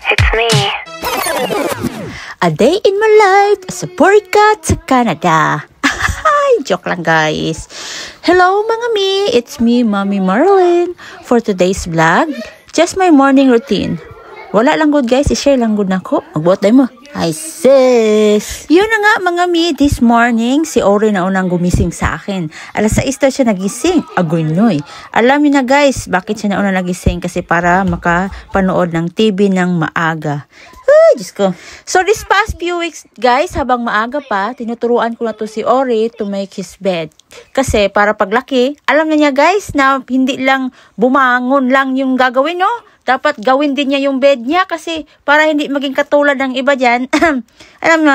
It's me. A day in my life as a poor cat sa Canada. Ay, joke lang guys. Hello mga mi, it's me, Mommy Marlene. For today's vlog, just my morning routine. Wala lang good guys, i-share lang good na ko. Magbuot tayo mo. Ay sis! Yun na nga mga mi, this morning, si Ori na unang gumising sa akin. Alas 6 daw siya nagising. Agoy noy. Alam niyo na guys, bakit siya na unang nagising? Kasi para makapanood ng TV ng maaga. Ay, Diyos ko. So this past few weeks guys, habang maaga pa, tinuturuan ko na to si Ori to make his bed. Kasi para paglaki, alam na niya guys na hindi lang bumangon lang yung gagawin, no? Dapat gawin din niya yung bed niya kasi para hindi maging katulad ng iba dyan. Alam mo,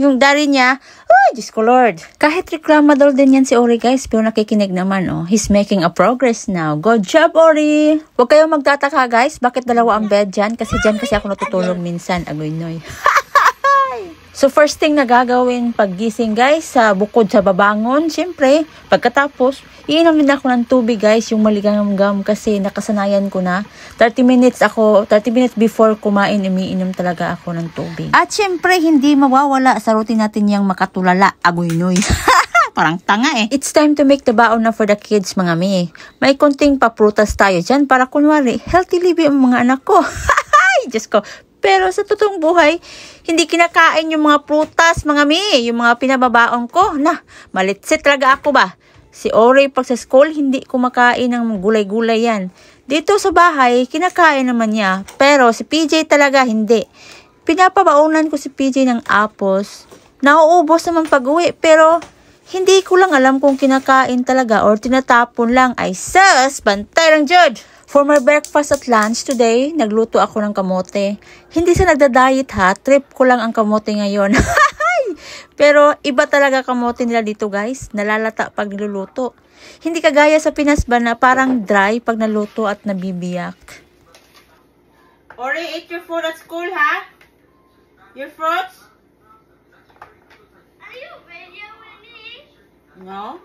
yung daddy niya, oh, Diyos ko Lord. Kahit reklamador din yan si Ori guys, pero nakikinig naman, oh. He's making a progress now. Good job, Ori! Huwag kayong magtataka guys, bakit dalawa ang bed dyan? Kasi dyan kasi ako natutulog minsan. Agoy noy. So first thing na gagawin paggising guys, bukod sa babangon, syempre, pagkatapos, iinom din ako ng tubig guys, yung maligamgam kasi nakasanayan ko na. 30 minutes before kumain, umiinom talaga ako ng tubig. At syempre, hindi mawawala sa routine natin yung makatulala, agoy noy. Parang tanga eh. It's time to make the baon na for the kids mga mi. May konting paprutas tayo dyan para kunwari, healthy living ang mga anak ko. Ay, Diyos ko. Pero sa totoong buhay, hindi kinakain yung mga prutas, mga mi, yung mga pinababaon ko. Na, malitsit talaga ako ba? Si Ori pag sa school, hindi kumakain ng gulay-gulay yan. Dito sa bahay, kinakain naman niya. Pero si PJ talaga hindi. Pinapabaunan ko si PJ ng apples. Nauubos naman pag-uwi, pero hindi ko lang alam kung kinakain talaga or tinatapon lang. Ay sus, bantay lang Jod! For my breakfast at lunch today, nagluto ako ng kamote. Hindi sa nagda-diet ha, trip ko lang ang kamote ngayon. Pero iba talaga kamote nila dito guys, nalalata pag niluluto. Hindi kagaya sa Pinas ba na parang dry pag naluto at nabibiyak. Ori, eat your food at school ha? Your fruits? Are you videoing me? No.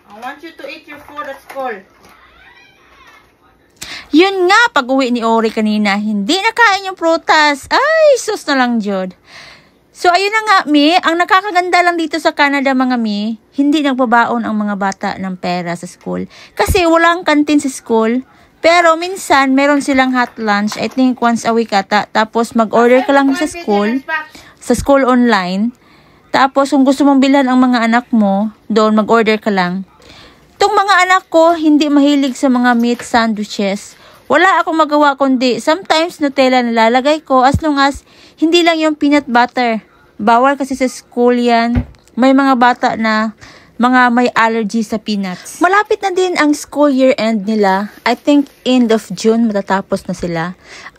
I want you to eat your food at school. Yun nga, pag-uwi ni Ori kanina, hindi nakain yung prutas. Ay, sus na lang, Jod. So, ayun na nga, mi. Ang nakakaganda lang dito sa Canada, mga mi, hindi nagbabaon ang mga bata ng pera sa school. Kasi walang kantin sa school. Pero minsan, meron silang hot lunch. I think once a week ata. Tapos, mag-order ka lang sa school online. Tapos, kung gusto mong bilhan ang mga anak mo, doon mag-order ka lang. Itong mga anak ko, hindi mahilig sa mga meat sandwiches. Wala akong magawa kundi sometimes Nutella nalalagay ko as long as hindi lang yung peanut butter. Bawal kasi sa school yan. May mga bata na mga may allergy sa peanuts. Malapit na din ang school year end nila. I think end of June matatapos na sila.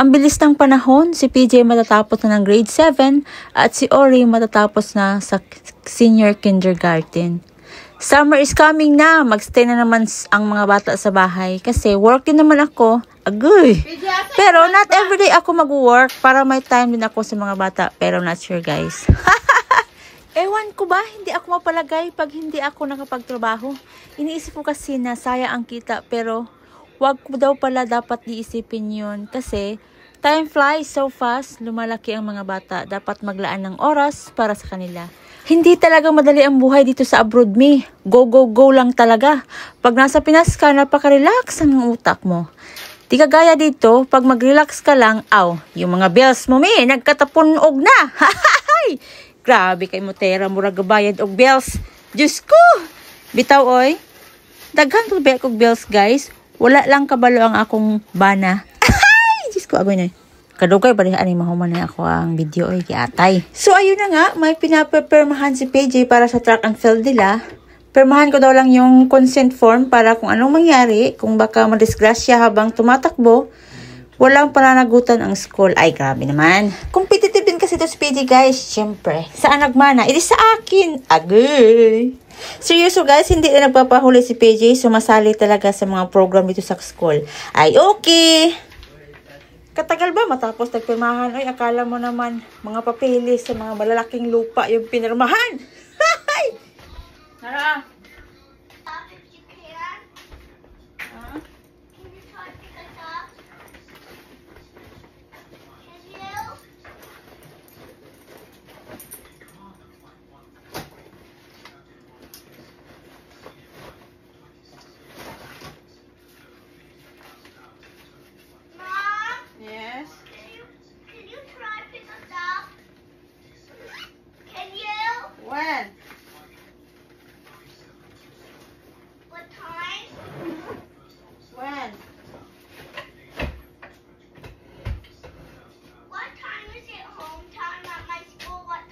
Ang bilis ng panahon, si PJ matatapos na ng grade 7 at si Ori matatapos na sa senior kindergarten. Summer is coming na. Magstay na naman ang mga bata sa bahay. Kasi work din naman ako. Agoy. Pero not everyday ako mag-work para may time din ako sa mga bata. Pero not sure guys. Ewan ko ba, hindi ako mapalagay pag hindi ako nakapagtrabaho. Iniisip ko kasi na sayang ang kita. Pero wag ko daw pala dapat iisipin yun. Kasi time flies so fast. Lumalaki ang mga bata. Dapat maglaan ng oras para sa kanila. Hindi talaga madali ang buhay dito sa abroad, mi. Go, go, go lang talaga. Pag nasa Pinas ka, napaka-relax ang utak mo. Di kagaya dito, pag mag-relax ka lang, yung mga bills mo, mi, nagkatapunog na. Grabe kay mo, Tera, murag bayad og bills. Diyos ko! Bitaw, oy. Daghan ko ba kong bills, guys? Wala lang kabalo ang akong bana. Diyos ko, agoy na. Kadugay ba rin mahuman na ako ang video ay kiatay. So ayun na nga, may pinapapermahan si PJ para sa track and field nila. Permahan ko daw lang yung consent form para kung anong mangyari, kung baka madisgrasya habang tumatakbo, walang pananagutan ang school. Ay, grabe naman. Competitive din kasi ito si PJ guys, syempre. Saan nagmana? It is sa akin. Agay! Seryoso guys, hindi na nagpapahuli si PJ, sumasali talaga sa mga program dito sa school. Ay, okay! Katagal ba matapos nagpirmahan? Ay, akala mo naman, mga papeles sa mga malalaking lupa yung pinirmahan. Nara! If you can, can you try to pick a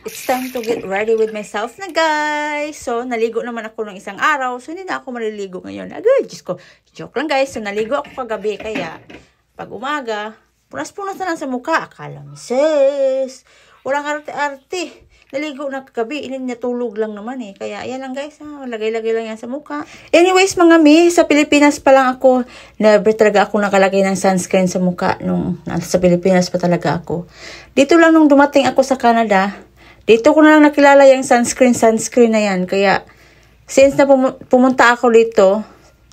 it's time to get ready with myself na, guys. So, naligo naman ako ng isang araw. So, hindi na ako maliligo ngayon. Agad, Diyos ko. Joke lang, guys. So, naligo ako kagabi. Kaya, pag umaga, punas-punas na lang sa mukha. Akala mo, sis, walang arte-arte. Naligo na kagabi, natulog lang naman eh. Kaya, ayan lang guys, lagay-lagay lang yan sa mukha. Anyways, mga mi, sa Pilipinas pa lang ako, never talaga ako nakalagay ng sunscreen sa mukha nung sa Pilipinas pa talaga ako. Dito lang nung dumating ako sa Canada, dito ko na lang nakilala yung sunscreen na yan. Kaya, since na pumunta ako dito,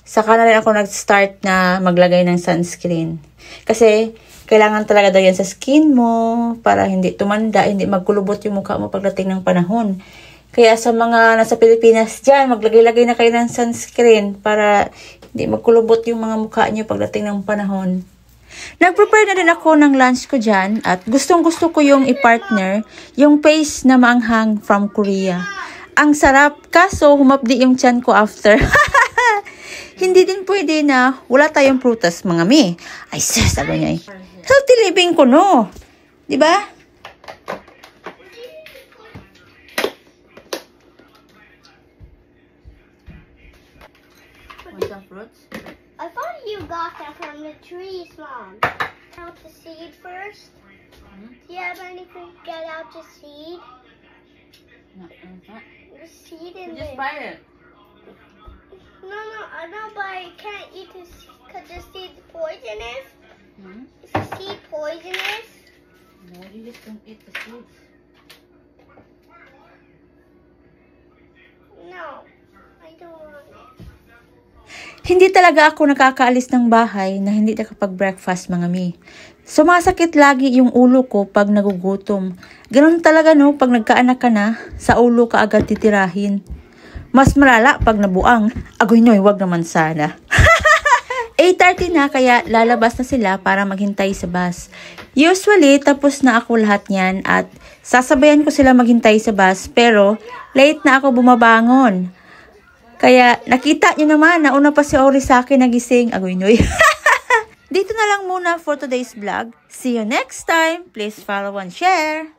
sa Canada ako nag-start na maglagay ng sunscreen. Kasi, kailangan talaga daw yan sa skin mo para hindi tumanda, hindi magkulubot yung mukha mo pagdating ng panahon. Kaya sa mga nasa Pilipinas dyan, maglagay-lagay na kayo ng sunscreen para hindi magkulubot yung mga mukha nyo pagdating ng panahon. Nag-prepare na din ako ng lunch ko dyan at gustong-gusto ko yung i-partner yung paste na maanghang from Korea. Ang sarap, kaso humapdi yung tiyan ko after. Hindi din pwede na wala tayong prutas, mga mi. Ay, sis, sabi niya eh. Healthy living ko, no? Diba? Want some fruits? I thought you got that from the trees, Mom. Out the seed first. Do you have anything to get out the seed? No, The seed in just there. buy it. No, I know, but I can't eat the seed because the seed's poisonous. Hmm? Is the seed poisonous? No, you just don't eat the seeds. No, I don't want it. Hindi talaga ako nakakaalis ng bahay na hindi nakapag-breakfast, mga mi. Sumasakit lagi yung ulo ko pag nagugutom. Ganun talaga, no, pag nagkaanak ka na, sa ulo ka agad titirahin. Mas malala pag nabuang. Agoy noy, wag naman sana. 8:30 na, kaya lalabas na sila para maghintay sa bus. Usually, tapos na ako lahat niyan at sasabayan ko sila maghintay sa bus, pero late na ako bumabangon. Kaya nakita nyo naman, nauna pa si Ori sa akin nagising. Agoy noy. Dito na lang muna for today's vlog. See you next time. Please follow and share.